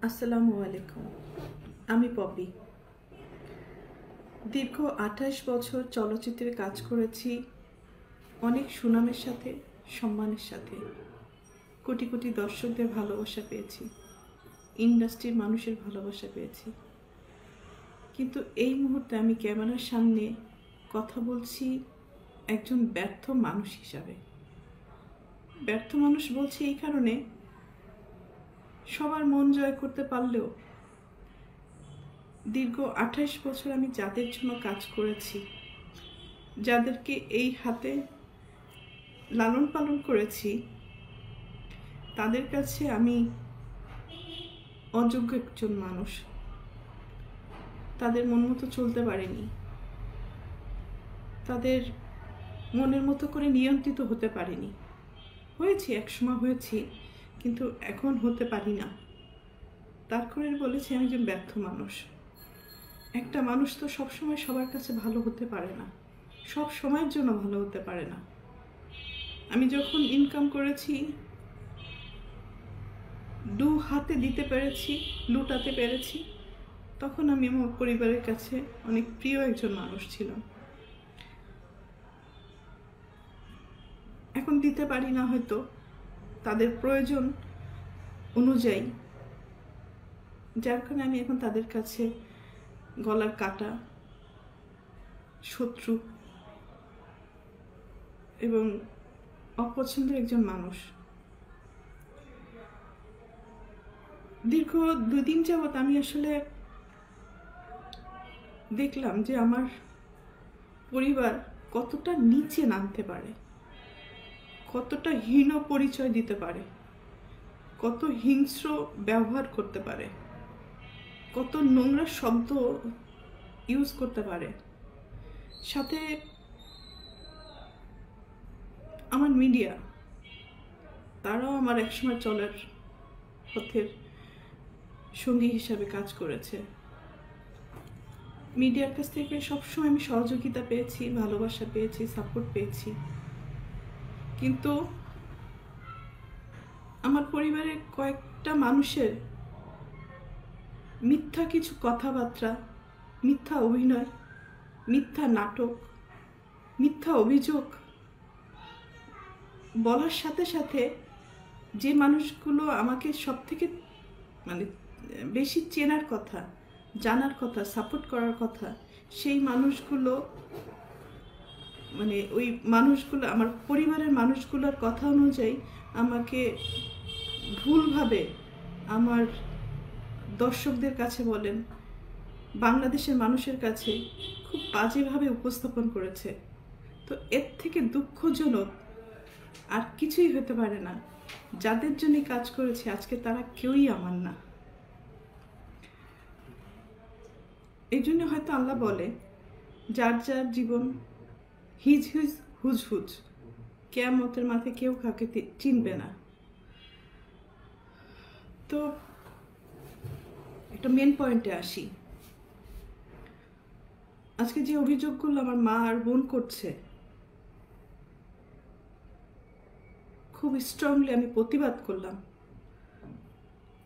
আসসালামু আলাইকুম। আমি পপি। দীর্ঘ ২৮ বছর চলচ্চিত্রে কাজ করেছি, অনেক সুনামের সাথে, সম্মানের সাথে। কোটি কোটি দর্শকদের ভালোবাসা পেয়েছি, ইন্ডাস্ট্রির মানুষের ভালোবাসা পেয়েছি। কিন্তু এই মুহূর্তে আমি ক্যামেরার সামনে কথা বলছি একজন ব্যর্থ মানুষ হিসাবে। ব্যর্থ মানুষ বলছি এই কারণে, সবার মন জয় করতে পারলেও দীর্ঘ ২৮ বছর আমি যাদের জন্য কাজ করেছি, যাদেরকে এই হাতে লালন পালন করেছি, তাদের কাছে আমি অযোগ্য একজন মানুষ। তাদের মন মতো চলতে পারিনি, তাদের মনের মতো করে নিয়ন্ত্রিত হতে পারিনি। হয়েছি, একসময় হয়েছি, কিন্তু এখন হতে পারি না। তার করে বলেছি আমি একজন ব্যর্থ মানুষ। একটা মানুষ তো সবসময় সবার কাছে ভালো হতে পারে না, সব সময়ের জন্য ভালো হতে পারে না। আমি যখন ইনকাম করেছি, দু হাতে দিতে পেরেছি, লুটাতে পেরেছি, তখন আমি আমার পরিবারের কাছে অনেক প্রিয় একজন মানুষ ছিলাম। এখন দিতে পারি না, হয়তো তাদের প্রয়োজন অনুযায়ী, যার কারণে আমি এখন তাদের কাছে গলার কাটা, শত্রু এবং অপছন্দের একজন মানুষ। দীর্ঘ 2 দিন যাবৎ আমি আসলে দেখলাম যে আমার পরিবার কতটা নিচে নামতে পারে, কতটা হীন পরিচয় দিতে পারে, কত হিংস্র ব্যবহার করতে পারে, কত নোংরা শব্দ ইউজ করতে পারে। সাথে আমার মিডিয়া, তারাও আমার একসময় চলার পথের সঙ্গী হিসাবে কাজ করেছে। মিডিয়ার কাছ থেকে সবসময় আমি সহযোগিতা পেয়েছি, ভালোবাসা পেয়েছি, সাপোর্ট পেয়েছি। কিন্তু আমার পরিবারের কয়েকটা মানুষের মিথ্যা কিছু কথাবার্তা, মিথ্যা অভিনয়, মিথ্যা নাটক, মিথ্যা অভিযোগ বলার সাথে সাথে যে মানুষগুলো আমাকে সব থেকে বেশি চেনার কথা, জানার কথা, সাপোর্ট করার কথা, সেই মানুষগুলো ওই মানুষগুলো আমার পরিবারের মানুষগুলোর কথা অনুযায়ী আমাকে ভুলভাবে আমার দর্শকদের কাছে বলেন, বাংলাদেশের মানুষের কাছে খুব বাজেভাবে উপস্থাপন করেছে। তো এর থেকে দুঃখজনক আর কিছুই হতে পারে না। যাদের জন্য কাজ করেছি আজকে তারা কেউই আমার না। এই জন্য হয়তো আল্লাহ বলে, যার যার জীবন হিজ হিজ হুজ হুজ, কিয়ামতের মাঠে কেউ কাউকে চিনবে না। তো একটা মেন পয়েন্টে আসি। আজকে যে অভিযোগগুলো আমার মা আর বোন করছে, খুব স্ট্রংলি আমি প্রতিবাদ করলাম।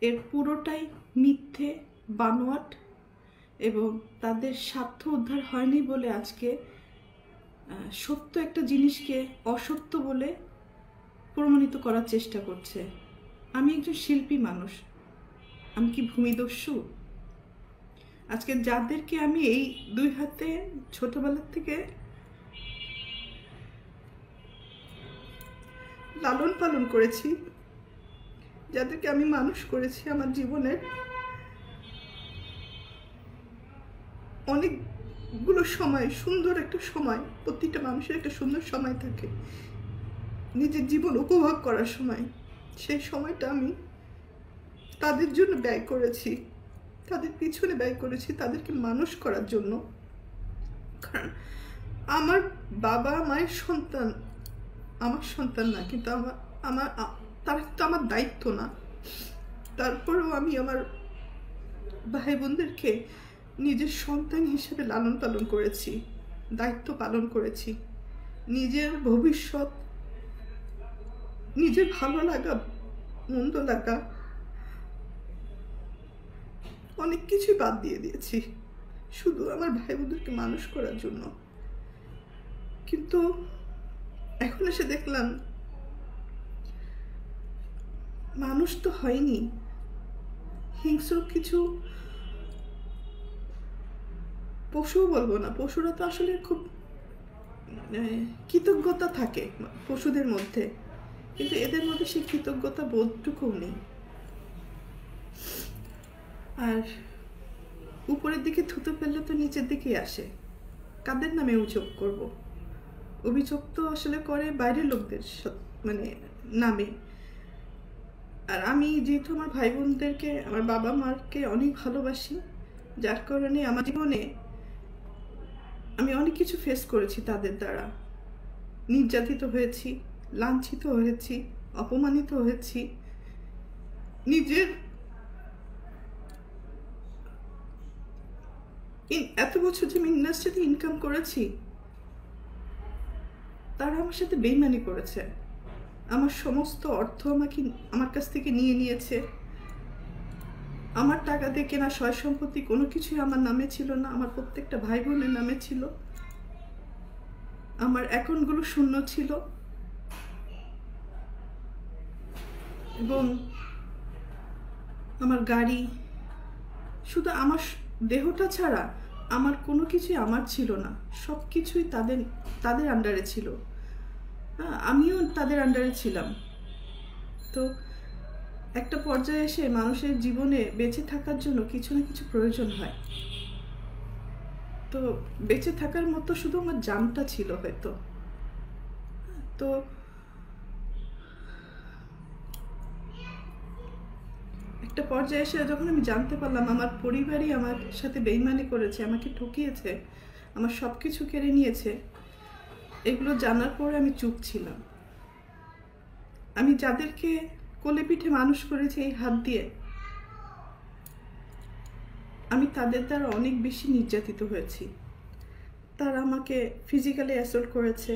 এর পুরোটাই মিথ্যে, বানোয়াট, এবং তাদের স্বার্থ উদ্ধার হয়নি বলে আজকে সত্য একটা জিনিসকে অসত্য বলে প্রমাণিত করার চেষ্টা করছে। আমি একজন শিল্পী মানুষ, আমি কি ভূমিদস্যু? আজকে যাদেরকে আমি এই 2 হাতে ছোটবেলার থেকে লালন পালন করেছি, যাদেরকে আমি মানুষ করেছি, আমার জীবনের অনেকগুলো সময়, সুন্দর একটা সময়, প্রতিটা মানুষের একটা সুন্দর সময় থাকে নিজের জীবন উপভোগ করার সময়। সেই সময়টা আমি তাদের জন্য ব্যয় করেছি, তাদের পিছনে ব্যয় করেছি, তাদেরকে মানুষ করার জন্য। কারণ আমার বাবা মায়ের সন্তান আমার সন্তান না, কিন্তু তারা তো আমার দায়িত্ব না। তারপরেও আমি আমার ভাই বোনদেরকে নিজের সন্তান হিসেবে লালন পালন করেছি, দায়িত্ব পালন করেছি। নিজের ভবিষ্যৎ, নিজের ভালো লাগা, মন্দ লাগা অনেক কিছুই বাদ দিয়ে দিয়েছি শুধু আমার ভাই বোনদেরকে মানুষ করার জন্য। কিন্তু এখন এসে দেখলাম মানুষ তো হয়নি, হিংস্র কিছু পশুও বলবো না, পশুরা তো আসলে খুব কৃতজ্ঞতা থাকে পশুদের মধ্যে, কিন্তু এদের মধ্যে সেই কৃতজ্ঞতা বোধটুকুও নেই। আর উপরের দিকে থুতু ফেললে তো নিচের দিকেই আসে। কাদের নামে অভিযোগ করব? অভিযোগ তো আসলে করে বাইরের লোকদের মানে নামে। আর আমি যেহেতু আমার ভাই বোনদেরকে, আমার বাবা মাকে অনেক ভালোবাসি, যার কারণে আমার জীবনে আমি অনেক কিছু ফেস করেছি তাদের দ্বারা। নির্যাতিত হয়েছি, লাঞ্ছিত হয়েছি, অপমানিত হয়েছি। নিজের এত বছর যে আমি ইন্ডাস্ট্রিতে ইনকাম করেছি, তারা আমার সাথে বেইমানি করেছে। আমার সমস্ত অর্থ আমার কাছ থেকে নিয়ে নিয়েছে। আমার টাকা দিয়ে কেনা সয় সম্পত্তি কোনো কিছুই আমার নামে ছিল না, আমার প্রত্যেকটা ভাই বোনের নামে ছিল। আমার অ্যাকাউন্টগুলো শূন্য ছিল এবং আমার গাড়ি, শুধু আমার দেহটা ছাড়া আমার কোনো কিছুই আমার ছিল না। সব কিছুই তাদের আন্ডারে ছিল। আমিও তাদের আন্ডারে ছিলাম। তো একটা পর্যায়ে এসে মানুষের জীবনে বেঁচে থাকার জন্য কিছু না কিছু প্রয়োজন হয়। তো বেঁচে থাকার মতো শুধু আমার জানটা ছিল হয়তো। তো একটা পর্যায়ে এসে যখন আমি জানতে পারলাম আমার পরিবারই আমার সাথে বেইমানি করেছে, আমাকে ঠকিয়েছে, আমার সব কিছু কেড়ে নিয়েছে, এগুলো জানার পরে আমি চুপ ছিলাম। আমি যাদেরকে কোলে পিঠে মানুষ করেছি এই হাত দিয়ে, আমি তাদের দ্বারা অনেক বেশি নির্যাতিত হয়েছি। তারা আমাকে ফিজিক্যালি অ্যাসল্ট করেছে,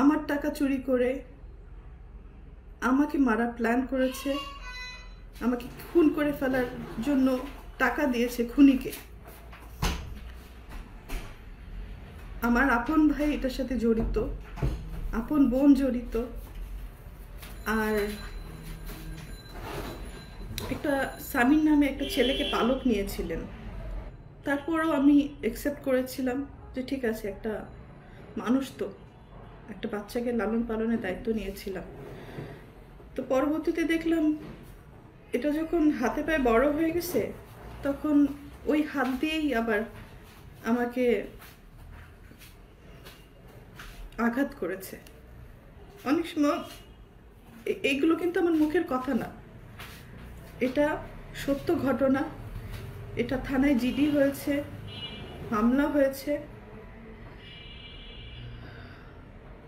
আমার টাকা চুরি করে আমাকে মারার প্ল্যান করেছে, আমাকে খুন করে ফেলার জন্য টাকা দিয়েছে খুনিকে। আমার আপন ভাই এটার সাথে জড়িত, আপন বোন জড়িত, আর একটা সামিন নামে একটা ছেলেকে পালক নিয়েছিলেন। তারপরেও আমি অ্যাকসেপ্ট করেছিলাম যে ঠিক আছে, একটা মানুষ তো, একটা বাচ্চাকে লালন পালনের দায়িত্ব নিয়েছিলাম। তো পরবর্তীতে দেখলাম এটা যখন হাতে পায়ে বড় হয়ে গেছে, তখন ওই হাত দিয়েই আবার আমাকে আঘাত করেছে। অনেক সময় এইগুলো কিন্তু আমার মুখের কথা না, এটা সত্য ঘটনা। এটা থানায় জিডি হয়েছে, মামলা হয়েছে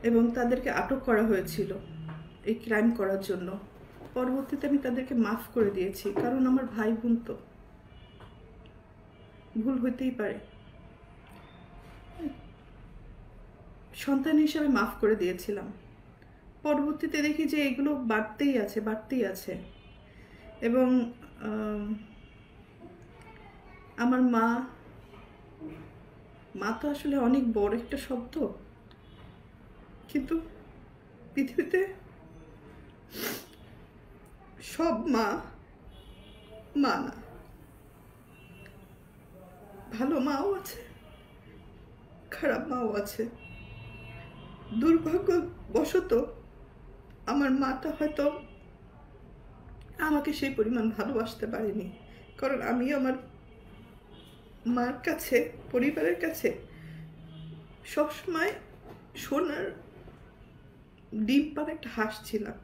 এবং তাদেরকে আটক করা হয়েছিল এই ক্রাইম করার জন্য। পরবর্তীতে আমি তাদেরকে মাফ করে দিয়েছি, কারণ আমার ভাই বোন তো, ভুল হইতেই পারে। সন্তান হিসাবে মাফ করে দিয়েছিলাম। পরবর্তীতে দেখি যে এগুলো বাড়তেই আছে। এবং আমার মা তো আসলে অনেক বড় একটা শব্দ, কিন্তু পৃথিবীতে সব মা না। ভালো মাও আছে, খারাপ মাও আছে। দুর্ভাগ্যবশত আমার মাটা হয়তো আমাকে সেই পরিমাণ ভালোবাসতে পারেনি, কারণ আমি আমার মার কাছে, পরিবারের কাছে সবসময় সোনার ডিম পাড়া একটা হাঁস ছিলাম,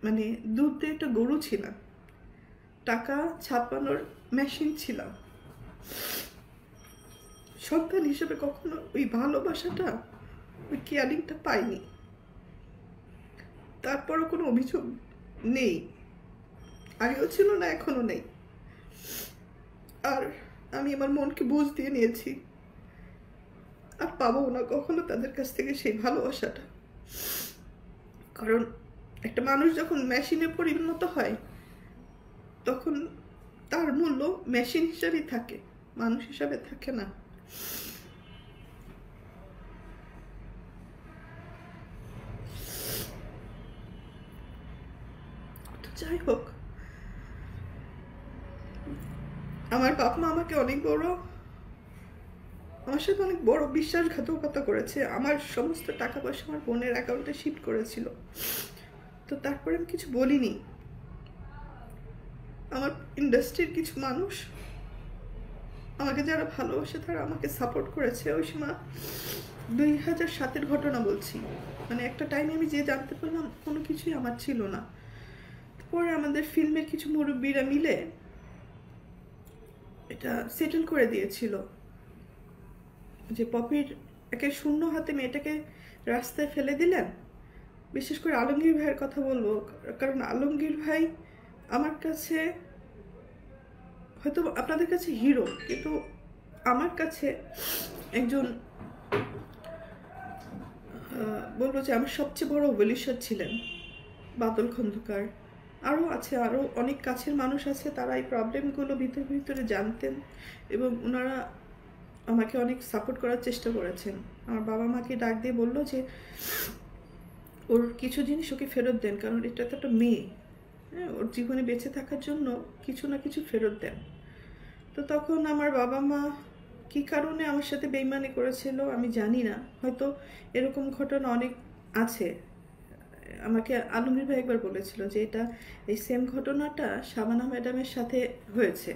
মানে দুধ দিয়ে একটা গরু ছিলাম, টাকা ছাপানোর মেশিন ছিলাম। সন্তান হিসেবে কখনো ওই ভালোবাসাটা, ওই কেয়ারিংটা পাইনি। তারপরও কোনো অভিযোগ নেই, আগেও ছিল না, এখনো নেই। আর আমি আমার মনকে বুঝ দিয়ে নিয়েছি, আর পাবো না কখনো তাদের কাছ থেকে সেই ভালোবাসাটা। কারণ একটা মানুষ যখন মেশিনে পরিণত হয়, তখন তার মূল্য মেশিন হিসাবেই থাকে, মানুষ হিসাবে থাকে না। তো যাই হোক, আমার বাপ মা আমাকে আমার সাথে অনেক বড় বিশ্বাসঘাতকতা করেছে। আমার সমস্ত টাকা পয়সা আমার বোনের অ্যাকাউন্টে শিফট করেছিল। তো তারপরে আমি কিছু বলিনি। আমার ইন্ডাস্ট্রির কিছু মানুষ, আমাকে যারা ভালোবাসে, তারা আমাকে সাপোর্ট করেছে। ওই সময় 2007-এর ঘটনা বলছি, মানে একটা টাইমে আমি যে জানতে পারলাম কোনো কিছুই আমার ছিল না। পরে আমাদের ফিল্মের কিছু মুরব্বীরা মিলে এটা সেটেল করে দিয়েছিল যে পপির একে শূন্য হাতে মেয়েটাকে রাস্তায় ফেলে দিলেন। বিশেষ করে আলমগীর ভাইয়ের কথা বলবো, কারণ আলমগীর ভাই আমার কাছে, হয়তো আপনাদের কাছে হিরো, কিন্তু আমার কাছে একজন, বলবো যে আমার সবচেয়ে বড় ওয়েলিশার ছিলেন বাদল খন্দকার। আরও আছে, আরও অনেক কাছের মানুষ আছে, তারা এই প্রবলেমগুলো ভিতরে ভিতরে জানতেন এবং ওনারা আমাকে অনেক সাপোর্ট করার চেষ্টা করেছেন। আমার বাবা মাকে ডাক দিয়ে বললো যে ওর কিছু জিনিস ওকে ফেরত দেন, কারণ এটা তো একটা মেয়ে, হ্যাঁ, ওর জীবনে বেঁচে থাকার জন্য কিছু না কিছু ফেরত দেন। তো তখন আমার বাবা মা কী কারণে আমার সাথে বেইমানি করেছিল আমি জানি না, হয়তো এরকম ঘটনা অনেক আছে। আমাকে আলমগীর ভাই একবার বলেছিল যে এটা এই সেম ঘটনাটা শাবানা ম্যাডামের সাথে হয়েছে।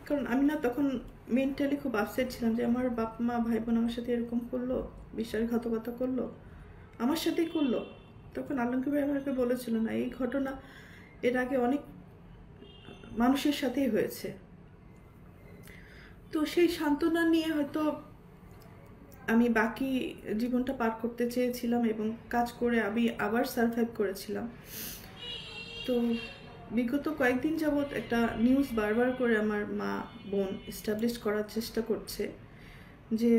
কারণ আমি না তখন মেন্টালি খুব আপসেট ছিলাম যে আমার বাপ মা ভাই বোন আমার সাথে এরকম করলো, বিশ্বাসঘাতকতা করলো, আমার সাথেই করলো। তখন আলমগীর ভাই আমাকে বলেছিল না, এই ঘটনা এর আগে অনেক মানুষের সাথেই হয়েছে। তো সেই সান্ত্বনা নিয়ে হয়তো আমি বাকি জীবনটা পার করতে চেয়েছিলাম এবং কাজ করে আমি আবার সারভাইভ করেছিলাম। তো বিগত কয়েকদিন যাবৎ একটা নিউজ বারবার করে আমার মা বোন এস্টাবলিশ করার চেষ্টা করছে যে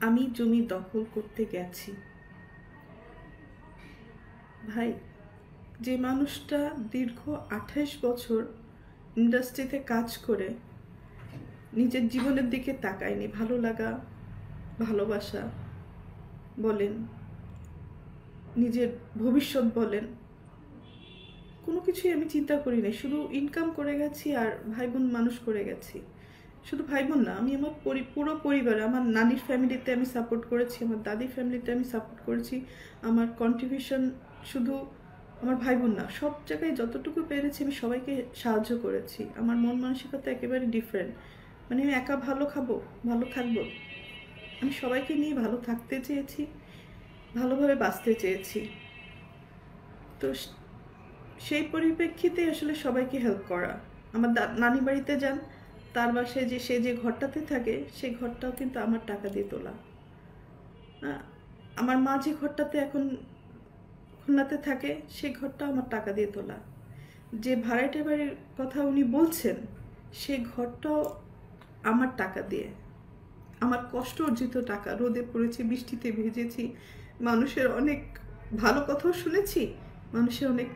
আমি জমি দখল করতে গেছি। ভাই, যে মানুষটা দীর্ঘ 28 বছর ইন্ডাস্ট্রিতে কাজ করে নিজের জীবনের দিকে তাকায়নি, ভালো লাগা, ভালোবাসা বলেন, নিজের ভবিষ্যৎ বলেন, কোনো কিছুই আমি চিন্তা করি না। শুধু ইনকাম করে গেছি আর ভাই বোন মানুষ করে গেছি। শুধু ভাই বোন না, আমি আমার পুরো পরিবারে, আমার নানির ফ্যামিলিতে আমি সাপোর্ট করেছি, আমার দাদির ফ্যামিলিতে আমি সাপোর্ট করেছি। আমার কন্ট্রিবিউশন শুধু আমার ভাই বোন না, সব জায়গায় যতটুকু পেরেছি আমি সবাইকে সাহায্য করেছি। আমার মন মানসিকতা একেবারে ডিফারেন্ট, মানে আমি একা ভালো খাবো, ভালো থাকবো, আমি সবাইকে নিয়ে ভালো থাকতে চেয়েছি, ভালোভাবে বাঁচতে চেয়েছি। তো সেই পরিপ্রেক্ষিতে আসলে সবাইকে হেল্প করা। আমার নানি বাড়িতে যান, তার বাসায় যে সে যে ঘরটাতে থাকে সেই ঘরটাও কিন্তু আমার টাকা দিয়ে তোলা। আমার মা যে ঘরটাতে এখন খুলনাতে থাকে সেই ঘরটাও আমার টাকা দিয়ে তোলা। যে ভাড়াটে বাড়ির কথা উনি বলছেন সেই ঘরটাও আমার টাকা দিয়ে, আমার কষ্ট অর্জিত টাকা। রোদে পড়েছি, বৃষ্টিতে ভিজেছি, মানুষের অনেক ভালো কথাও শুনেছি, মানুষের অনেক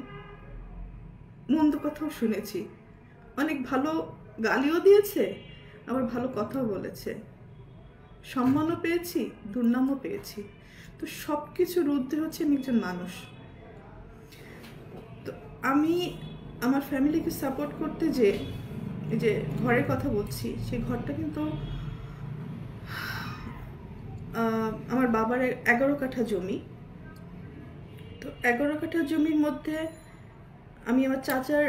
মন্দ কথাও শুনেছি, অনেক ভালো গালিও দিয়েছে, আবার ভালো কথাও বলেছে, সম্মানও পেয়েছি, দুর্নামও পেয়েছি। তো সব কিছুর ঊর্ধ্বে হচ্ছে আমি একজন মানুষ। তো আমি আমার ফ্যামিলিকে সাপোর্ট করতে যে এই যে ঘরের কথা বলছি, সেই ঘরটা কিন্তু আমার বাবার 11 কাঠা জমি। তো 11 কাঠা জমির মধ্যে আমি আমার চাচার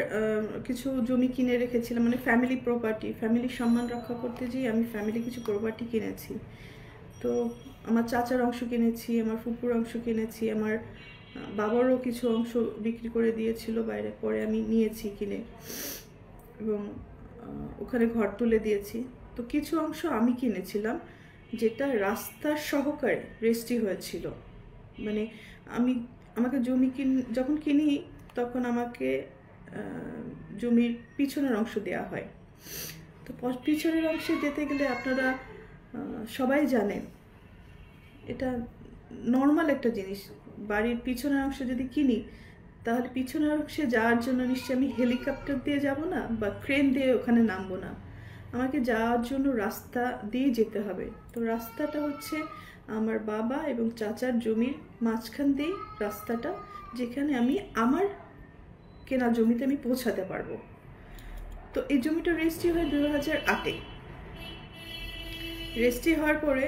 কিছু জমি কিনে রেখেছিলাম, মানে ফ্যামিলি প্রপার্টি, ফ্যামিলির সম্মান রক্ষা করতে যেয়ে আমি ফ্যামিলি কিছু প্রপার্টি কিনেছি। তো আমার চাচার অংশ কিনেছি, আমার ফুপুর অংশ কিনেছি, আমার বাবারও কিছু অংশ বিক্রি করে দিয়েছিল বাইরে, পরে আমি নিয়েছি কিনে এবং ওখানে ঘর তুলে দিয়েছি। তো কিছু অংশ আমি কিনেছিলাম যেটা রাস্তার সহকারে রেজিস্ট্রি হয়েছিল, মানে আমাকে জমি যখন কিনি তখন আমাকে জমির পিছনের অংশ দেওয়া হয়। তো পিছনের অংশে যেতে গেলে আপনারা সবাই জানেন এটা নর্মাল একটা জিনিস, বাড়ির পিছনের অংশ যদি কিনি তাহলে পিছনের অংশে যাওয়ার জন্য নিশ্চয়ই আমি হেলিকপ্টার দিয়ে যাব না বা ক্রেন দিয়ে ওখানে নামবো না, আমাকে যাওয়ার জন্য রাস্তা দিয়ে যেতে হবে। তো রাস্তাটা হচ্ছে আমার বাবা এবং চাচার জমির মাঝখান দিয়ে রাস্তাটা, যেখানে আমি আমার কেনা জমিতে আমি পৌঁছাতে পারবো। তো এই জমিটা রেজিস্ট্রি হয় 2008-এ। রেজিস্ট্রি হওয়ার পরে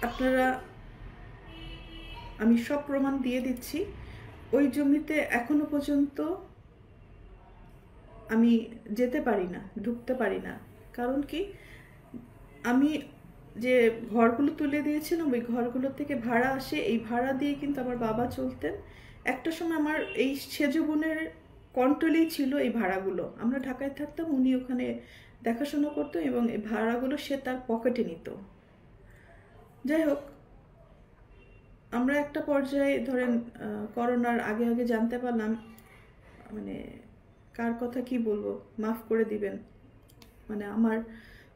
আপনারা, আমি সব প্রমাণ দিয়ে দিচ্ছি, ওই জমিতে এখনো পর্যন্ত আমি যেতে পারি না, ঢুকতে পারি না। কারণ কি, আমি যে ঘরগুলো তুলে দিয়েছিলাম ওই ঘরগুলো থেকে ভাড়া আসে, এই ভাড়া দিয়ে কিন্তু আমার বাবা চলতেন। একটা সময় আমার এই সেজ বোনের কন্ট্রোলেই ছিল এই ভাড়াগুলো। আমরা ঢাকায় থাকতাম, উনি ওখানে দেখাশোনা করতো এবং এই ভাড়াগুলো সে তার পকেটে নিত। যাই হোক, আমরা একটা পর্যায়ে ধরেন করোনার আগে আগে জানতে পারলাম, মানে কার কথা কি বলবো, মাফ করে দিবেন, মানে আমার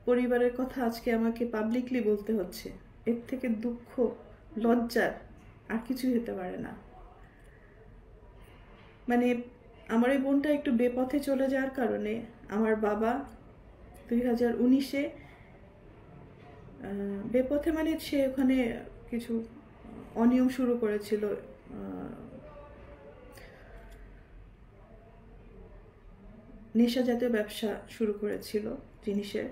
পরিবারের কথা আজকে আমাকে পাবলিকলি বলতে হচ্ছে। এর থেকে দুঃখ, লজ্জার আর কিছুই হতে পারে না। মানে আমার এই বোনটা একটু বেপথে চলে যাওয়ার কারণে আমার বাবা 2019-এ বেপথে, মানে সে ওখানে কিছু অনিয়ম শুরু করেছিল, নেশা জাতীয় ব্যবসা শুরু করেছিল, জিনিসের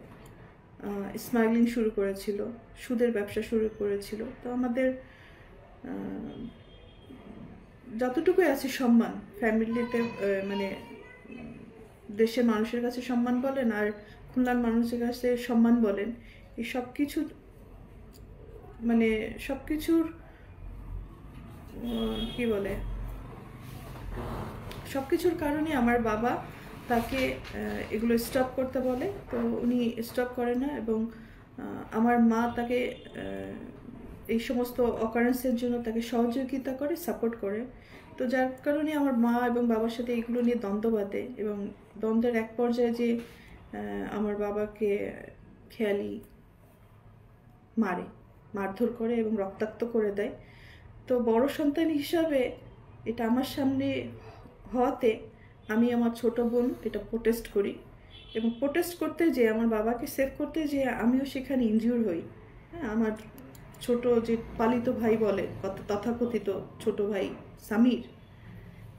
স্মাগলিং শুরু করেছিল, সুদের ব্যবসা শুরু করেছিল। তো আমাদের যতটুকুই আছে সম্মান ফ্যামিলিতে, মানে দেশের মানুষের কাছে সম্মান বলেন আর খুলনার মানুষের কাছে সম্মান বলেন, এই সব কিছু, মানে সব কিছুর কি বলে, সব কিছুর কারণে আমার বাবা তাকে এগুলো স্টপ করতে বলে। তো উনি স্টপ করে না এবং আমার মা তাকে এই সমস্ত অকারেন্সের জন্য তাকে সহযোগিতা করে, সাপোর্ট করে। তো যার কারণে আমার মা এবং বাবার সাথে এগুলো নিয়ে দ্বন্দ্ব বাঁধে এবং দ্বন্দ্বের এক পর্যায়ে যে আমার বাবাকে খেয়ালি মারধর করে এবং রক্তাক্ত করে দেয়। তো বড় সন্তান হিসাবে এটা আমার সামনে হওয়াতে আমি আমার ছোট বোন এটা প্রোটেস্ট করি এবং প্রোটেস্ট করতে যে আমার বাবাকে সেভ করতে যে আমিও সেখানে ইনজিউর হই। হ্যাঁ, আমার ছোট যে পালিত ভাই বলে, তথাকথিত ছোট ভাই সামির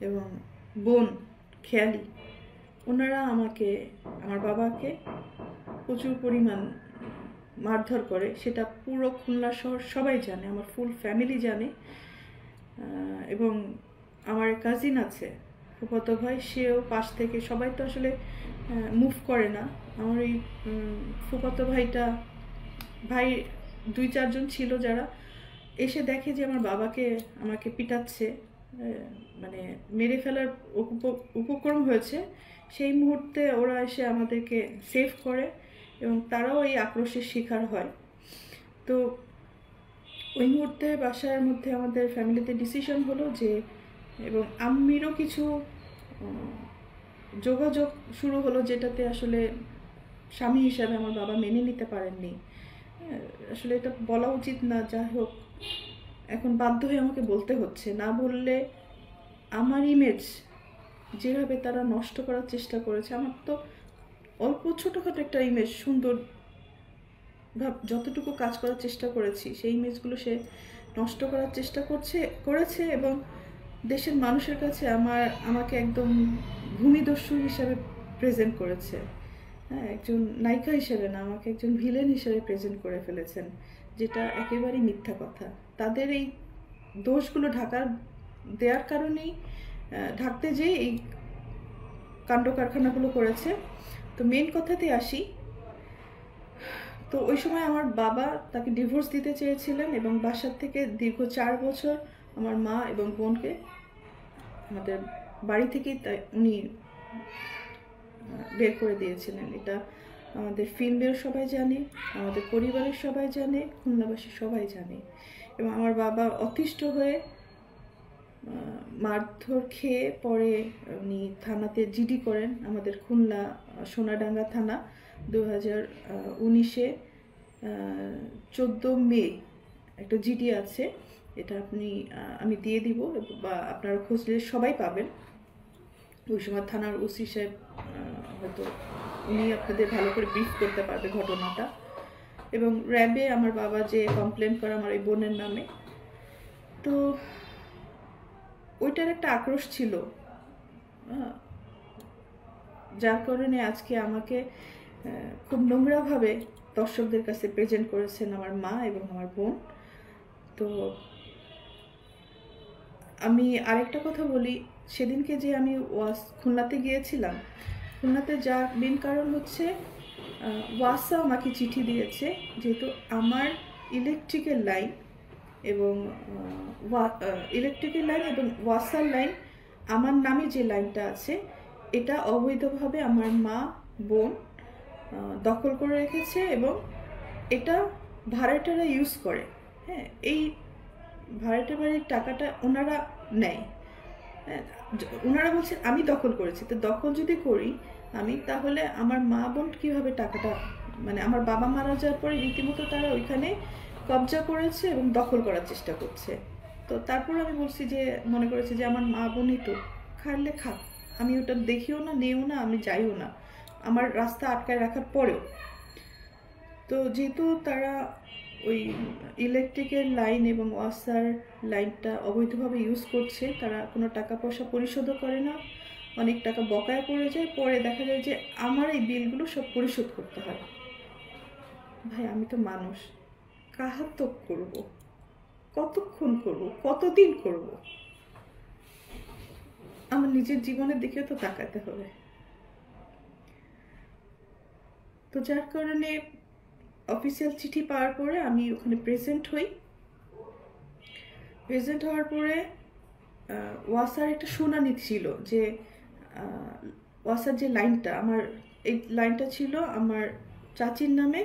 এবং বোন খেয়ালি, ওনারা আমাকে, আমার বাবাকে প্রচুর পরিমাণ মারধর করে। সেটা পুরো খুলনা শহর সবাই জানে, আমার ফুল ফ্যামিলি জানে। এবং আমার কাজিন আছে, ফুফাতো ভাই, সেও পাশ থেকে, সবাই তো আসলে মুভ করে না। আমার এই ফুফাতো ভাইটা, ভাই 2-4 জন ছিল যারা এসে দেখে যে আমার বাবাকে আমাকে পিটাচ্ছে, মানে মেরে ফেলার উপক্রম হয়েছে, সেই মুহূর্তে ওরা এসে আমাদেরকে সেভ করে এবং তারাও এই আক্রোশের শিকার হয়। তো ওই মুহূর্তে বাসার মধ্যে আমাদের ফ্যামিলিতে ডিসিশন হলো যে, এবং আম্মিরও কিছু যোগাযোগ শুরু হলো যেটাতে আসলে স্বামী হিসাবে আমার বাবা মেনে নিতে পারেননি। আসলে এটা বলা উচিত না, যাই হোক এখন বাধ্য হয়ে আমাকে বলতে হচ্ছে। না বললে আমার ইমেজ যেভাবে তারা নষ্ট করার চেষ্টা করেছে, আমার তো অল্প ছোটোখাটো একটা ইমেজ, সুন্দর যতটুকু কাজ করার চেষ্টা করেছি সেই ইমেজগুলো সে নষ্ট করার চেষ্টা করেছে এবং দেশের মানুষের কাছে আমাকে একদম ভূমিদস্যু হিসাবে প্রেজেন্ট করেছে। হ্যাঁ, একজন নায়িকা হিসেবে না, আমাকে একজন ভিলেন হিসেবে প্রেজেন্ট করে ফেলেছেন, যেটা একেবারেই মিথ্যা কথা। তাদের এই দোষগুলো দেওয়ার কারণেই, ঢাকতে যেয়ে এই কাণ্ড কারখানাগুলো করেছে। তো মেন কথাতে আসি। তো ওই সময় আমার বাবা তাকে ডিভোর্স দিতে চেয়েছিলেন এবং বাসার থেকে দীর্ঘ 4 বছর আমার মা এবং বোনকে আমাদের বাড়ি থেকেই উনি বের করে দিয়েছিলেন। এটা আমাদের ফিল্মের সবাই জানে, আমাদের পরিবারের সবাই জানে, খুলনাবাসী সবাই জানে। এবং আমার বাবা অতিষ্ঠ হয়ে মারধর খেয়ে পরে উনি থানাতে জিডি করেন, আমাদের খুলনা সোনাডাঙ্গা থানা। 2019-এ 14 মে একটা জিডি আছে, এটা আমি দিয়ে দিব বা আপনারা খুঁজলে সবাই পাবেন। ওই সময় থানার ওসি সাহেব হয়তো উনি আপনাদের ভালো করে ব্রিফ করতে পারবে ঘটনাটা। এবং র্যাবে আমার বাবা যে কমপ্লেন করে আমার এই বোনের নামে, তো ওইটার একটা আক্রোশ ছিল, যার কারণে আজকে আমাকে খুব নোংরাভাবে দর্শকদের কাছে প্রেজেন্ট করেছেন আমার মা এবং আমার বোন। তো আমি আরেকটা কথা বলি, সেদিনকে যে আমি খুলনাতে গিয়েছিলাম, খুলনাতে যার মেন কারণ হচ্ছে ওয়াসা আমাকে চিঠি দিয়েছে, যেহেতু আমার ইলেকট্রিক্যাল লাইন এবং ওয়াসার লাইন, আমার নামে যে লাইনটা আছে এটা অবৈধভাবে আমার মা বোন দখল করে রেখেছে এবং এটা ভাড়াটারা ইউজ করে। হ্যাঁ, এই ভাড়াটে বাড়ির টাকাটা ওনারা নেয়। হ্যাঁ, ওনারা বলছে আমি দখল করেছি, তো দখল যদি করি আমি, তাহলে আমার মা বোন কীভাবে টাকাটা, মানে আমার বাবা মারা যাওয়ার পরে রীতিমতো তারা ওইখানে কবজা করেছে এবং দখল করার চেষ্টা করছে। তো তারপর আমি বলছি যে, মনে করেছি যে আমার মা বোনই তো, খাইলে খাক, আমি ওটা দেখিও না, নেও না, আমি যাইও না, আমার রাস্তা আটকায় রাখার পরেও। তো যেহেতু তারা ওই ইলেকট্রিকের লাইন এবং ওয়াসার লাইনটা অবৈধভাবে ইউজ করছে, তারা কোনো টাকা পয়সা পরিশোধও করে না, অনেক টাকা বকেয়া পড়ে যায়, পরে দেখা যায় যে আমার এই বিলগুলো সব পরিশোধ করতে হয়। ভাই, আমি তো মানুষ, কাহাতক করব, কতক্ষণ করব, কতদিন করব? আমার নিজের জীবনের দিকেও তো তাকাতে হবে। তো যার কারণে অফিসিয়াল চিঠি পাওয়ার পরে আমি ওখানে প্রেজেন্ট হই। প্রেজেন্ট হওয়ার পরে ওয়াসার একটা শুনানি ছিল যে ওয়াসার যে লাইনটা, আমার এই লাইনটা ছিল আমার চাচির নামে,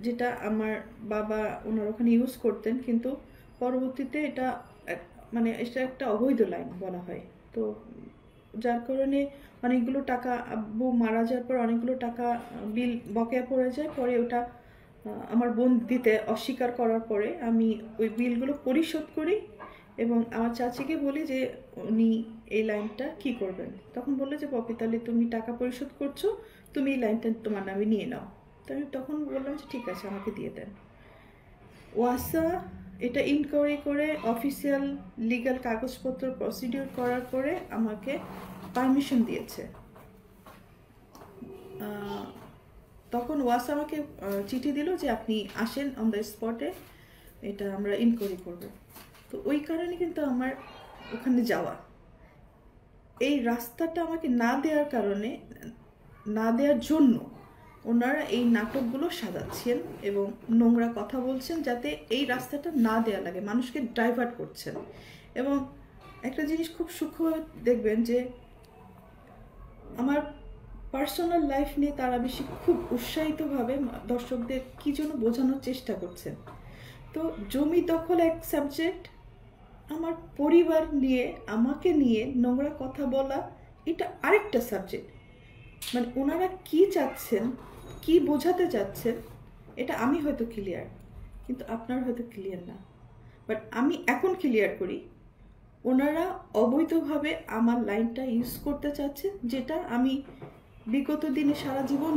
যেটা আমার বাবা ওনার ওখানে ইউজ করতেন, কিন্তু পরবর্তীতে এটা মানে এটা একটা অবৈধ লাইন বলা হয়। তো যার কারণে অনেকগুলো টাকা, আব্বু মারা যাওয়ার পর অনেকগুলো টাকা বিল বকেয়া পড়ে যায়। পরে ওটা আমার বোন দিতে অস্বীকার করার পরে আমি ওই বিলগুলো পরিশোধ করি এবং আমার চাচিকে বলি যে উনি এই লাইনটা কি করবেন। তখন বললো যে পপি, তাহলে তুমি টাকা পরিশোধ করছো, তুমি এই লাইনটা তোমার নামে নিয়ে নাও। তো আমি তখন বললাম যে ঠিক আছে, আমাকে দিয়ে দেন। ওয়াসা এটা ইনকোয়ারি করে অফিসিয়াল লিগ্যাল কাগজপত্র প্রসিডিওর করার পরে আমাকে পারমিশন দিয়েছে। তখন ওয়াসা আমাকে চিঠি দিল যে আপনি আসেন অন দ্য স্পটে, এটা আমরা ইনকোয়ারি করব। তো ওই কারণে কিন্তু আমার ওখানে যাওয়া। এই রাস্তাটা আমাকে না দেওয়ার কারণে, না দেওয়ার জন্য ওনারা এই নাটকগুলো সাজাচ্ছেন এবং নোংরা কথা বলছেন যাতে এই রাস্তাটা না দেওয়া লাগে, মানুষকে ডাইভার্ট করছেন। এবং একটা জিনিস খুব সূক্ষ্মভাবে দেখবেন যে আমার পার্সোনাল লাইফ নিয়ে তারা বেশি খুব উৎসাহিতভাবে দর্শকদের কী জন্য বোঝানোর চেষ্টা করছেন। তো জমি দখল এক সাবজেক্ট, আমার পরিবার নিয়ে, আমাকে নিয়ে নোংরা কথা বলা এটা আরেকটা সাবজেক্ট। মানে ওনারা কি চাচ্ছেন, কি বোঝাতে চাচ্ছেন, এটা আমি হয়তো ক্লিয়ার, কিন্তু আপনার হয়তো ক্লিয়ার না। বাট আমি এখন ক্লিয়ার করি, ওনারা অবৈধভাবে আমার লাইনটা ইউজ করতে চাচ্ছেন, যেটা আমি বিগত দিনে সারা জীবন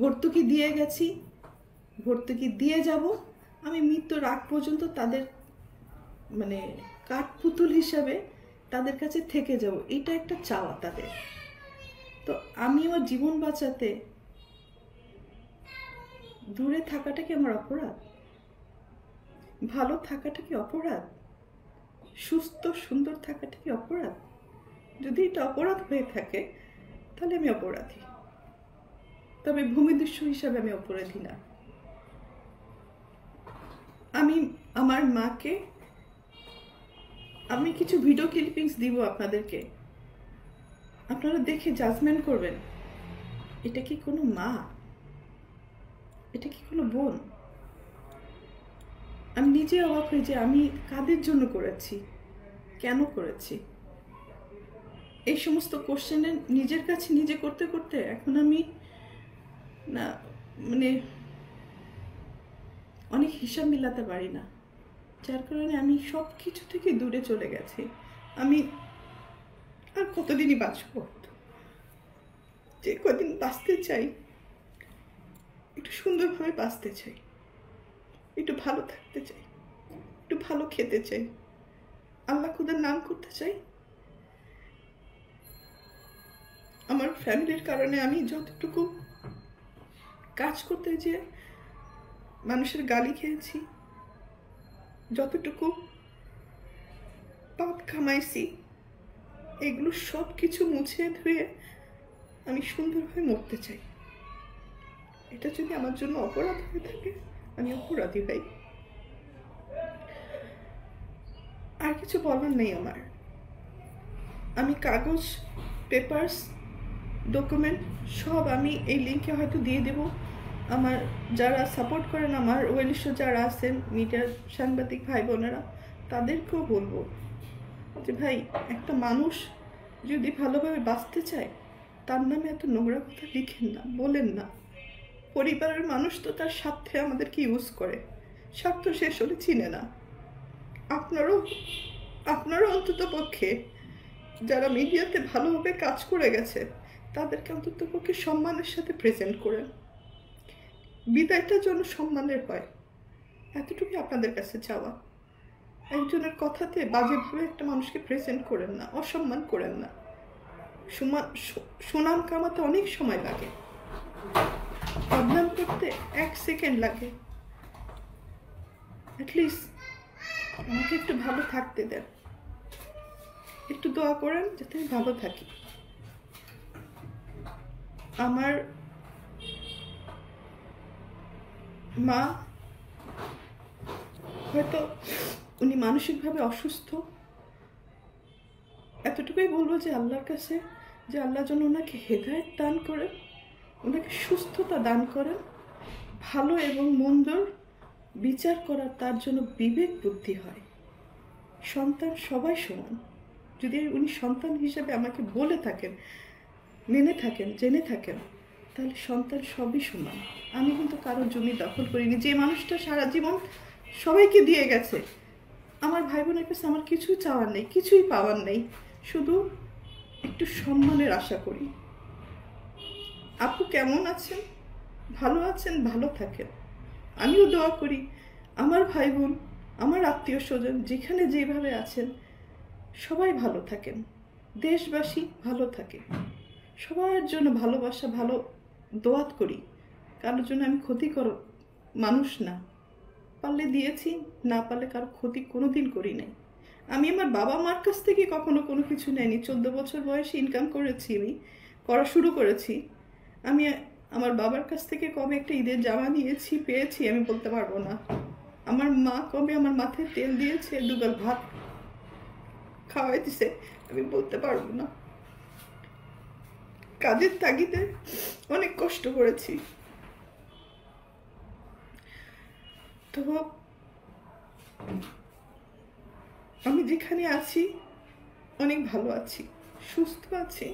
ভর্তুকি দিয়ে গেছি, ভর্তুকি দিয়ে যাব, আমি মৃত্যুর আগ পর্যন্ত তাদের মানে কাঠপুতুল হিসাবে তাদের কাছে থেকে যাব, এটা একটা চাওয়া তাদের। তো আমি আমার জীবন বাঁচাতে দূরে থাকাটা কি আমার অপরাধ? ভালো থাকাটা কি অপরাধ? সুস্থ সুন্দর থাকাটা কি অপরাধ? যদি এটা অপরাধ হয়ে থাকে তাহলে আমি অপরাধী, তবে ভূমিদস্যু হিসাবে আমি অপরাধী না। আমি আমার মাকে, আমি কিছু ভিডিও ক্লিপিংস দিব আপনাদেরকে, আপনারা দেখে জাজমেন্ট করবেন, এটা কি কোনো মা? এটা কি কোনো বোন? আমি নিজে অবাক হই যে আমি কাদের জন্য করেছি, কেন করেছি। এই সমস্ত কোশ্চেনের নিজের কাছে নিজে করতে করতে এখন আমি না মানে অনেক হিসাব মিলাতে পারি না, যার কারণে আমি সব কিছু থেকে দূরে চলে গেছি। আমি আর কতদিনই বাঁচব, যে কদিন বাঁচতে চাই একটু সুন্দরভাবে বাঁচতে চাই, একটু ভালো থাকতে চাই, একটু ভালো খেতে চাই, আল্লাহ খুদার নাম করতে চাই। আমার ফ্যামিলির কারণে আমি যতটুকু কাজ করতে যেয়ে মানুষের গালি খেয়েছি, যতটুকু পাপ কামাইছি, এগুলো সব কিছু মুছে ধুয়ে আমি সুন্দরভাবে মরতে চাই। এটা যদি আমার জন্য অপরাধ হয়ে থাকে, আমি অপরাধী ভাই। আর কিছু বলার নেই আমার। আমি কাগজ, পেপারস, ডকুমেন্ট সব আমি এই লিঙ্কে হয়তো দিয়ে দেব। আমার যারা সাপোর্ট করেন, আমার ওয়েলিশ যারা আছেন, মিডিয়ার সাংবাদিক ভাই বোনেরা, তাদেরকেও বলবো যে ভাই, একটা মানুষ যদি ভালোভাবে বাঁচতে চায়, তার নামে এত নোংরা কথা লিখেন না, বলেন না। পরিবারের মানুষ তো তার স্বার্থে আমাদেরকে ইউজ করে, স্বার্থ শেষ হলে চিনে না। আপনারও অন্তত পক্ষে যারা মিডিয়াতে ভালোভাবে কাজ করে গেছে, তাদেরকে অন্তত পক্ষে সম্মানের সাথে প্রেজেন্ট করেন। বিদায়টা যেন সম্মানের হয়, এতটুকুই আপনাদের কাছে চাওয়া। একজনের কথাতে বাজেভাবে একটা মানুষকে প্রেজেন্ট করেন না, অসম্মান করেন না। সুনাম কামাতে অনেক সময় লাগে, বদনাম করতে 1 সেকেন্ড লাগে। অ্যাটলিস্ট আমাকে একটু ভালো থাকতে দেন, একটু দোয়া করেন যাতে আমি ভালো থাকি। আমার মা হয়তো উনি মানসিকভাবে অসুস্থ, এতটুকুই বলবো যে আল্লাহর কাছে, যে আল্লাহ যেন ওনাকে হেদায়েত দান করেন, ওনাকে সুস্থতা দান করেন, ভালো এবং মন্দর বিচার করার তার জন্য বিবেক বুদ্ধি হয়। সন্তান সবাই সমান। যদি উনি সন্তান হিসেবে আমাকে বলে থাকেন, মেনে থাকেন, জেনে থাকেন, তাহলে সন্তান সবই সমান। আমি কিন্তু কারোর জমি দখল করিনি। যে মানুষটা সারা জীবন সবাইকে দিয়ে গেছে, আমার ভাই বোনের কাছে আমার কিছুই চাওয়ার নেই, কিছুই পাওয়ার নেই, শুধু একটু সম্মানের আশা করি। আপু কেমন আছেন? ভালো আছেন? ভালো থাকেন। আমিও দোয়া করি আমার ভাই বোন, আমার আত্মীয় স্বজন যেখানে যেভাবে আছেন সবাই ভালো থাকেন, দেশবাসী ভালো থাকে। সবার জন্য ভালোবাসা, ভালো দোয়াত করি। কারোর জন্য আমি ক্ষতিকর মানুষ না, পারলে দিয়েছি, না পারলে কারো ক্ষতি কোনোদিন করি নাই। আমি আমার বাবা মার কাছ থেকে কখনো কোনো কিছু নেয়নি। 14 বছর বয়সে ইনকাম করেছি, আমি করা শুরু করেছি। আমি আমার বাবার কাছ থেকে কবে একটা ঈদের জামা নিয়েছি, পেয়েছি, আমি বলতে পারবো না। আমার মা কবে আমার মাথায় তেল দিয়েছে, দুবেলা ভাত খাওয়াই দিছে, আমি বলতে পারবো না। কাজের তাগিদে অনেক কষ্ট করেছি। তো আমি যেখানে আছি অনেক ভালো আছি, সুস্থ আছি,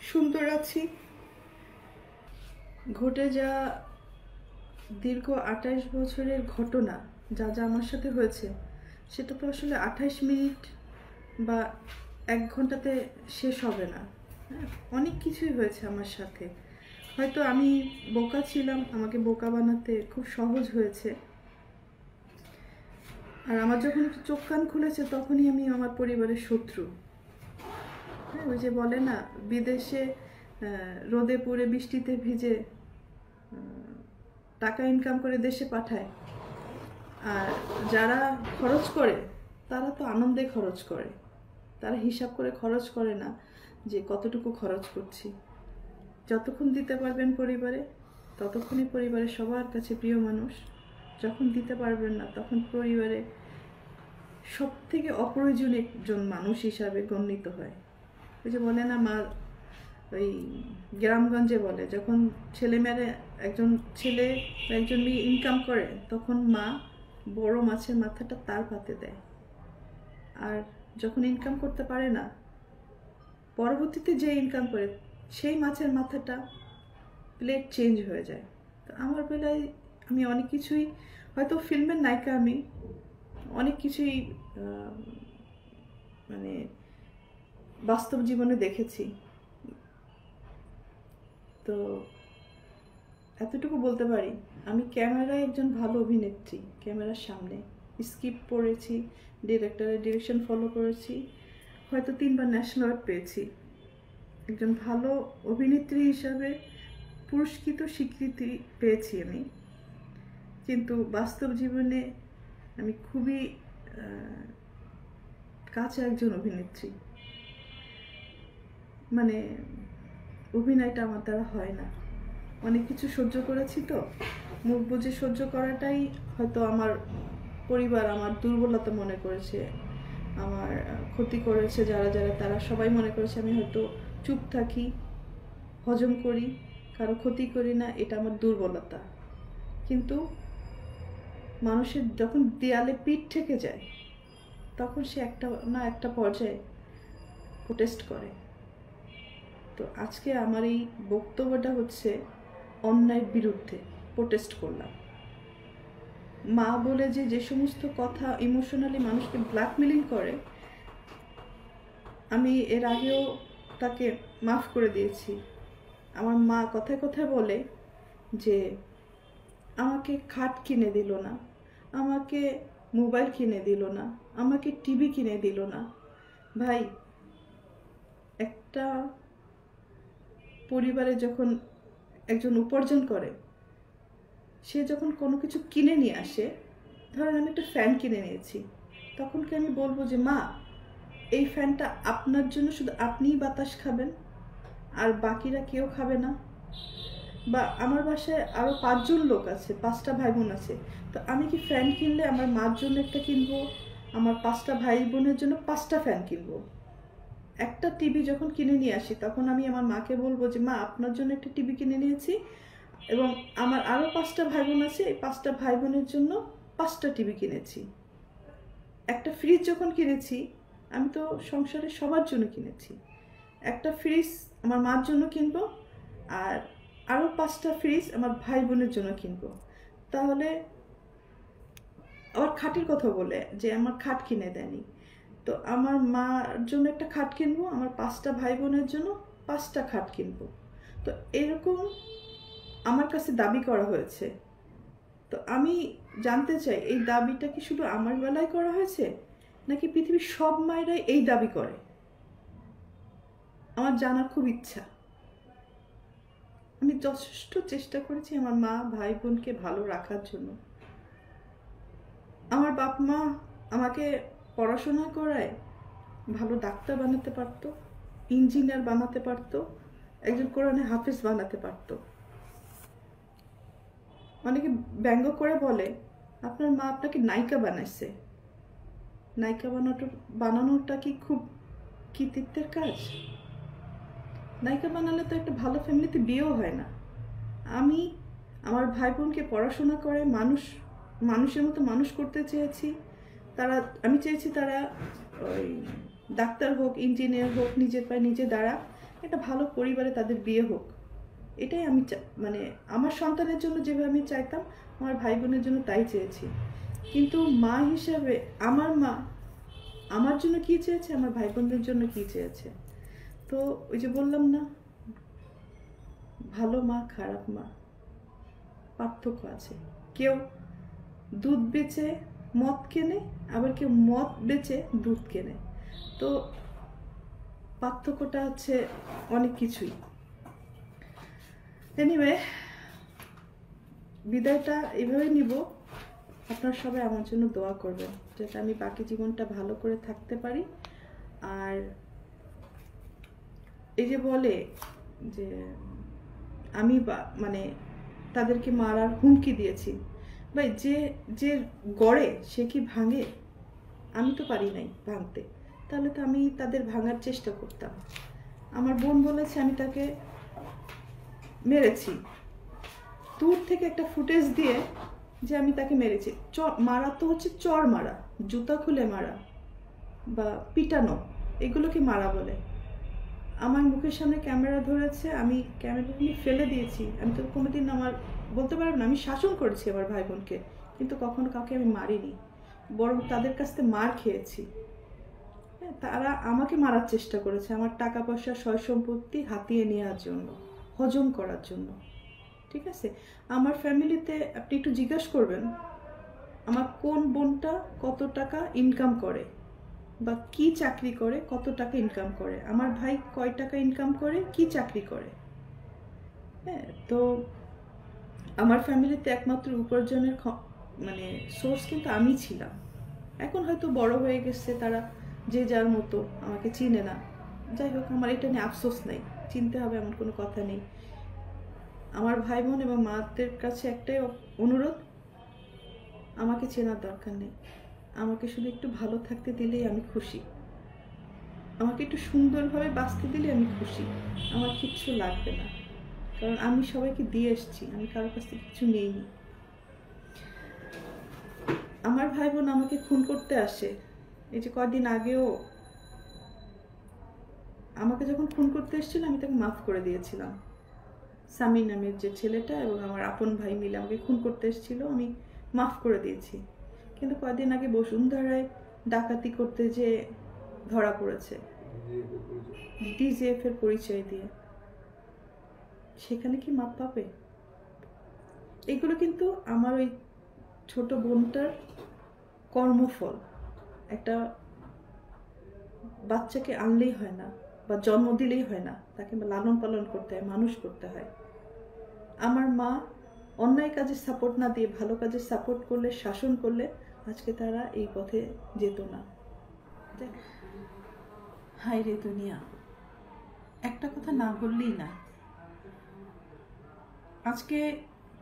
সুন্দর আছি। ঘটে যা দীর্ঘ 28 বছরের ঘটনা, যা যা আমার সাথে হয়েছে, সেটা তো আসলে 28 মিনিট বা 1 ঘন্টাতে শেষ হবে না। অনেক কিছুই হয়েছে আমার সাথে। হয়তো আমি বোকা ছিলাম, আমাকে বোকা বানাতে খুব সহজ হয়েছে। আর আমার যখন একটু চোখ কান খুলেছে, তখনই আমি আমার পরিবারের শত্রু। হ্যাঁ, ওই যে বলে না, বিদেশে রোদে পুড়ে বৃষ্টিতে ভিজে টাকা ইনকাম করে দেশে পাঠায়, আর যারা খরচ করে তারা তো আনন্দে খরচ করে, তারা হিসাব করে খরচ করে না যে কতটুকু খরচ করছি। যতক্ষণ দিতে পারবেন পরিবারে, ততক্ষণই পরিবারের সবার কাছে প্রিয় মানুষ। যখন দিতে পারবেন না, তখন পরিবারে সব থেকে অপ্রয়োজনীয় একজন মানুষ হিসাবে গণ্যিত হয়। ওই যে বলে না, মা ওই গ্রামগঞ্জে বলে, যখন ছেলেমেয়েরা, একজন ছেলে একজন মেয়ে ইনকাম করে, তখন মা বড় মাছের মাথাটা তার পাতে দেয়। আর যখন ইনকাম করতে পারে না, পরবর্তীতে যে ইনকাম করে সেই মাছের মাথাটা প্লেট চেঞ্জ হয়ে যায়। তো আমার বেলায় আমি অনেক কিছুই, হয়তো ফিল্মের নায়িকা, আমি অনেক কিছুই মানে বাস্তব জীবনে দেখেছি। তো এতটুকু বলতে পারি, আমি ক্যামেরায় একজন ভালো অভিনেত্রী। ক্যামেরার সামনে স্ক্রিপ্ট পড়েছি, ডিরেক্টরের ডিরেকশন ফলো করেছি, হয়তো 3বার ন্যাশনাল অ্যাওয়ার্ড পেয়েছি। একজন ভালো অভিনেত্রী হিসাবে পুরস্কৃত স্বীকৃতি পেয়েছি আমি। কিন্তু বাস্তব জীবনে আমি খুবই কাছে একজন অভিনেত্রী। মানে অভিনয়টা আমার দ্বারা হয় না। অনেক কিছু সহ্য করেছি, তো মুখ বুজে সহ্য করাটাই হয়তো আমার পরিবার আমার দুর্বলতা মনে করেছে, আমার ক্ষতি করেছে যারা যারা, তারা সবাই মনে করেছে আমি হয়তো চুপ থাকি, হজম করি, কারো ক্ষতি করি না, এটা আমার দুর্বলতা। কিন্তু মানুষের যখন দেয়ালে পিঠ ঠেকে যায়, তখন সে একটা না একটা পর্যায়ে প্রোটেস্ট করে। তো আজকে আমার এই বক্তব্যটা হচ্ছে অন্যায়ের বিরুদ্ধে প্রোটেস্ট করলাম। মা বলে যে সমস্ত কথা ইমোশনালি মানুষকে ব্ল্যাকমেলিং করে, আমি এর আগেও তাকে মাফ করে দিয়েছি। আমার মা কথায় কথায় বলে যে আমাকে খাট কিনে দিল না, আমাকে মোবাইল কিনে দিল না, আমাকে টিভি কিনে দিল না। ভাই, একটা পরিবারে যখন একজন উপার্জন করে, সে যখন কোনো কিছু কিনে নিয়ে আসে, ধরেন আমি একটা ফ্যান কিনে নিয়েছি, তখন কি আমি বলবো যে মা এই ফ্যানটা আপনার জন্য শুধু আপনিই বাতাস খাবেন আর বাকিরা কেউ খাবে না? বা আমার বাসায় আরও 5জন লোক আছে, 5টা ভাই বোন আছে, তো আমি কি ফ্যান কিনলে আমার মার জন্য একটা কিনবো, আমার 5টা ভাই বোনের জন্য 5টা ফ্যান কিনবো? একটা টিভি যখন কিনে নিয়ে আসি, তখন আমি আমার মাকে বলবো যে মা আপনার জন্য একটা টিভি কিনে নিয়েছি, এবং আমার আরও 5টা ভাই বোন আছে, এই 5টা ভাই বোনের জন্য 5টা টিভি কিনেছি। একটা ফ্রিজ যখন কিনেছি, আমি তো সংসারে সবার জন্য কিনেছি। একটা ফ্রিজ আমার মার জন্য কিনবো, আর আরও 5টা ফ্রিজ আমার ভাই বোনের জন্য কিনবো। তাহলে আবার খাটের কথা বলে যে আমার খাট কিনে দেয়নি, তো আমার মার জন্য একটা খাট কিনবো, আমার 5টা ভাই বোনের জন্য 5টা খাট কিনবো। তো এরকম আমার কাছে দাবি করা হয়েছে। তো আমি জানতে চাই এই দাবিটা কি শুধু আমার বেলায় করা হয়েছে, নাকি পৃথিবীর সব মায়েরাই এই দাবি করে? আমার জানার খুব ইচ্ছা। আমি যথেষ্ট চেষ্টা করেছি আমার মা ভাই বোনকে ভালো রাখার জন্য। আমার বাপ মা আমাকে পড়াশোনা করায় ভালো ডাক্তার বানাতে পারতো, ইঞ্জিনিয়ার বানাতে পারতো, একজন কোরআনে হাফেজ বানাতে পারতো। অনেকে ব্যঙ্গ করে বলে আপনার মা আপনাকে নায়িকা বানাইছে। নায়িকা বানানোটা কি খুব কৃতিত্বের কাজ? নায়িকা বানালে তো একটা ভালো ফ্যামিলিতে বিয়েও হয় না। আমি আমার ভাই বোনকে পড়াশোনা করে মানুষের মতো মানুষ করতে চেয়েছি। আমি চেয়েছি তারা ওই ডাক্তার হোক, ইঞ্জিনিয়ার হোক, নিজের পায়ে নিজে দাঁড়া, একটা ভালো পরিবারে তাদের বিয়ে হোক। এটাই আমি মানে আমার সন্তানের জন্য যেভাবে আমি চাইতাম, আমার ভাই বোনের জন্য তাই চেয়েছি। কিন্তু মা হিসাবে আমার মা আমার জন্য কী চেয়েছে, আমার ভাই বোনদের জন্য কী চেয়েছে। তো ওই যে বললাম না, ভালো মা খারাপ মা পার্থক্য আছে। কেউ দুধ বেচে মদ কেনে, আবার কেউ মদ বেচে দুধ কেনে। তো পার্থক্যটা হচ্ছে অনেক কিছুই। এনিওয়ে, বিদায়টা এভাবে নিব। আপনারা সবাই আমার জন্য দোয়া করবেন যাতে আমি বাকি জীবনটা ভালো করে থাকতে পারি। আর এই যে বলে যে আমি মানে তাদেরকে মারার হুমকি দিয়েছি, ভাই যে গড়ে সে কি ভাঙে? আমি তো পারি নাই ভাঙতে, তাহলে তো আমি তাদের ভাঙার চেষ্টা করতাম। আমার বোন বলেছে আমি তাকে মেরেছি, দূর থেকে একটা ফুটেজ দিয়ে যে আমি তাকে মেরেছি। মারা তো হচ্ছে চর মারা, জুতা খুলে মারা বা পিটানো, এগুলোকে মারা বলে। আমার মুখের সামনে ক্যামেরা ধরেছে, আমি ক্যামেরাটা নিয়ে ফেলে দিয়েছি। আমি তো কোনোদিন বলতে পারব না আমি শাসন করেছি আমার ভাই বোনকে, কিন্তু কখনো কাউকে আমি মারিনি, বরং তাদের কাছ থেকে মার খেয়েছি। হ্যাঁ, তারা আমাকে মারার চেষ্টা করেছে আমার টাকা পয়সা সয় সম্পত্তি হাতিয়ে নেওয়ার জন্য, হজম করার জন্য। ঠিক আছে, আমার ফ্যামিলিতে আপনি একটু জিজ্ঞাসা করবেন আমার কোন বোনটা কত টাকা ইনকাম করে বা কি চাকরি করে, কত টাকা ইনকাম করে, আমার ভাই কয় টাকা ইনকাম করে, কি চাকরি করে। হ্যাঁ, তো আমার ফ্যামিলিতে একমাত্র উপার্জনের মানে সোর্স কিন্তু আমি ছিলাম। এখন হয়তো বড় হয়ে গেছে তারা, যে যার মতো, আমাকে চিনে না। যাই হোক, আমার এটা নিয়ে আফসোস নেই, চিনতে হবে এমন কোনো কথা নেই। আমার ভাই বোন এবং মাদের কাছে একটাই অনুরোধ, আমাকে চেনার দরকার নেই, আমাকে শুধু একটু ভালো থাকতে দিলেই আমি খুশি, আমাকে একটু সুন্দরভাবে বাঁচতে দিলে আমি খুশি, আমার কিচ্ছু লাগবে না। কারণ আমি সবাইকে দিয়ে এসেছি, আমি কারোর কাছ থেকে কিছু নেইনি। আমার ভাই বোন আমাকে খুন করতে আসে, এই যে কদিন আগেও আমাকে যখন খুন করতে এসেছিল আমি তাকে মাফ করে দিয়েছিলাম। সামি নামের যে ছেলেটা এবং আমার আপন ভাই মিলে আমাকে খুন করতে এসেছিল, আমি মাফ করে দিয়েছি। কিন্তু কদিন আগে বসুন্ধরায় ডাকাতি করতে যে ধরা পড়েছে ডিজিএফ এর পরিচয় দিয়ে, সেখানে কি মাপ পাবে? এগুলো কিন্তু আমার ওই ছোট বোনটার কর্মফল। একটা বাচ্চাকে আনলেই হয় না বা জন্ম দিলেই হয় না, তাকে লালন পালন করতে হয়, মানুষ করতে হয়। আমার মা অন্যায় কাজে সাপোর্ট না দিয়ে ভালো কাজে সাপোর্ট করলে, শাসন করলে আজকে তারা এই পথে যেত না। হায় রে দুনিয়া, একটা কথা না বললেই না। আজকে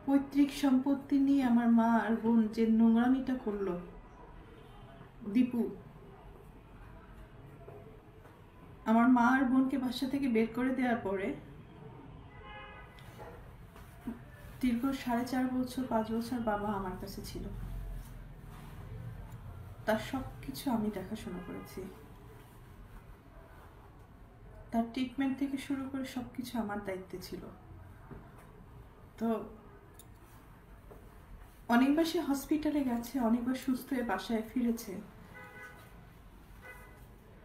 পৈতৃক সম্পত্তি নিয়ে আমার মা আর বোন যে নোংরামিটা করলো, দীপু আমার মা আর বোনকে বাসা থেকে বের করে দেওয়ার পরে দীর্ঘ 4.5 বছর 5 বছর বাবা আমার কাছে ছিল, তার সবকিছু আমি দেখাশোনা করেছি, তার ট্রিটমেন্ট থেকে শুরু করে সবকিছু আমার দায়িত্বে ছিল। তো অনেকবার সে হসপিটালে গেছে, অনেকবার সুস্থ হয়ে বাসায় ফিরেছে।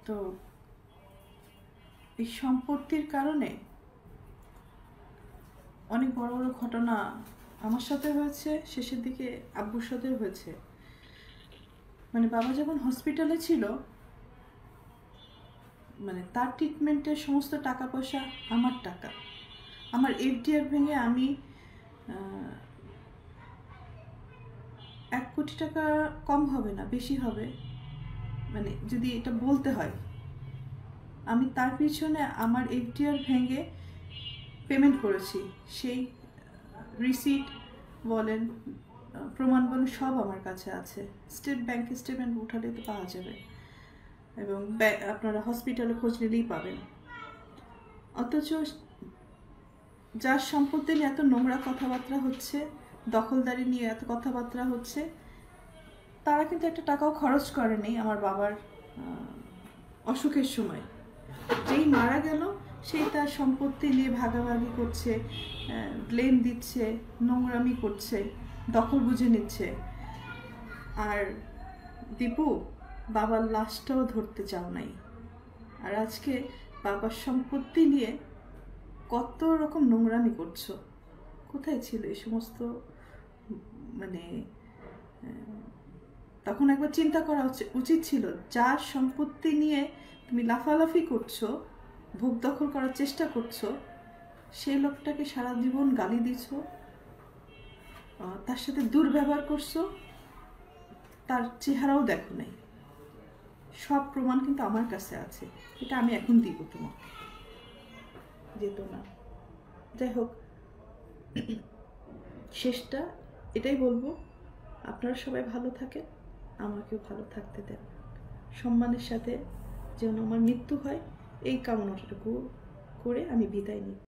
তো এই সম্পত্তির কারণে অনেক বড় বড় ঘটনা আমার সাথে হয়েছে, শেষের দিকে আব্বুর সাথে হয়েছে। মানে বাবা যখন হসপিটালে ছিল, মানে তার ট্রিটমেন্টের সমস্ত টাকা পয়সা আমার টাকা, আমার এফডিআর ভেঙে আমি 1 কোটি টাকা কম হবে না, বেশি হবে, মানে যদি এটা বলতে হয়, আমি তার পিছনে আমার এফডিআর ভেঙে পেমেন্ট করেছি। সেই রিসিট বলেন, প্রমাণ বলেন, সব আমার কাছে আছে। স্টেট ব্যাংকে স্টেটমেন্ট উঠালে তো পাওয়া যাবে, এবং আপনারা হসপিটালে খোঁজ নিলেই পাবেন। অথচ যার সম্পত্তি নিয়ে এত নোংরা কথাবার্তা হচ্ছে, দখলদারি নিয়ে এত কথাবার্তা হচ্ছে, তারা কিন্তু একটা টাকাও খরচ করেনি আমার বাবার অসুখের সময়। যেই মারা গেল সেই তার সম্পত্তি নিয়ে ভাগাভাগি করছে, ব্লেম দিচ্ছে, নোংরামি করছে, দখল বুঝে নিচ্ছে। আর দীপু, বাবার লাশটাও ধরতে চাও নাই। আর আজকে বাবার সম্পত্তি নিয়ে কত রকম নোংরামি করছো। কোথায় ছিল এই সমস্ত? মানে তখন একবার চিন্তা করা উচিত ছিল, যার সম্পত্তি নিয়ে তুমি লাফালাফি করছো, ভোগ দখল করার চেষ্টা করছো, সেই লোকটাকে সারা জীবন গালি দিছ, তার সাথে দুর্ব্যবহার করছো, তার চেহারাও দেখো নাই। সব প্রমাণ কিন্তু আমার কাছে আছে, এটা আমি এখন দিব তোমাকে, যেত না। যাই হোক, শেষটা এটাই বলবো, আপনারা সবাই ভালো থাকেন, আমাকেও ভালো থাকতে দেন, সম্মানের সাথে যেন আমার মৃত্যু হয় এই কামনাটুকু করে আমি বিদায় নিই।